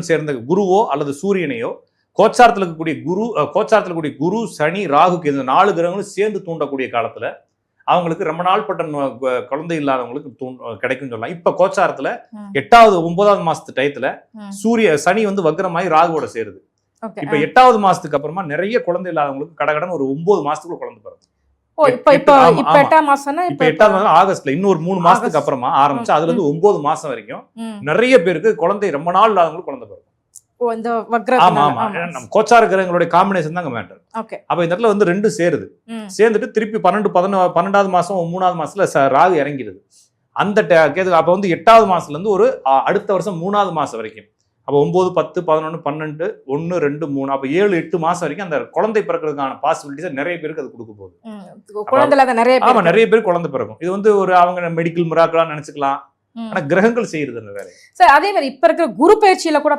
சேர்ந்த குருவோ அல்லது சூரியனையோ கோச்சாரத்தில் இருக்கக்கூடிய குரு சனி ராகுக்கு இந்த 4 கிரகங்களும் சேர்ந்து தூண்டக்கூடிய காலத்துல அவங்களுக்கு ரொம்ப நாள் பட்ட குழந்தை இல்லாதவங்களுக்கு கிடைக்கும் சொல்லலாம். இப்ப கோச்சாரத்துல 8வது 9வது மாசத்து டயத்துல சனி வந்து வக்ரமாயி ராகுவோட சேருது. இப்ப 8வது மாசத்துக்கு அப்புறமா நிறைய குழந்தை இல்லாதவங்களுக்கு கடகடன் ஒரு 9 மாசத்துக்குள்ள குழந்தை பிறகு. இப்ப 8வது மாசம் ஆகஸ்ட்ல இன்னொரு 3 மாசத்துக்கு அப்புறமா ஆரம்பிச்சு அதுல இருந்து 9 மாசம் வரைக்கும் நிறைய பேருக்கு குழந்தை ரொம்ப நாள் இல்லாதவங்களுக்கு குழந்தை பிறகு. கோச்சார கிரகங்களுடைய காம்பினேஷன் தாங்க மேட்டர். அப்ப இந்த இடத்துல வந்து 2 சேருது. சேர்ந்துட்டு திருப்பி 12வது மாசம் 3வது மாசத்துல ராகு இறங்கிடுது. அந்த அப்ப வந்து 8வது மாசத்துல இருந்து ஒரு அடுத்த வருஷம் 3வது மாசம் வரைக்கும் அப்ப 9, 10, 11, 12, 1, 2, 3 அப்ப 7, 8 மாசம் வரைக்கும் அந்த குழந்தை பிறக்கிறதுக்கான பாசிபிலிட்டிஸ் நிறைய பேருக்கு அது கொடுக்க போகுது. நிறைய பேர் குழந்தை பிறக்கும். இது வந்து ஒரு அவங்க மெடிக்கல் மிராக்கிளா நினைச்சுக்கலாம். ஆனா கிரகங்கள் செய்யறது அந்த வேலை. அதே மாதிரி இப்ப இருக்கிற குரு பயிற்சியில கூட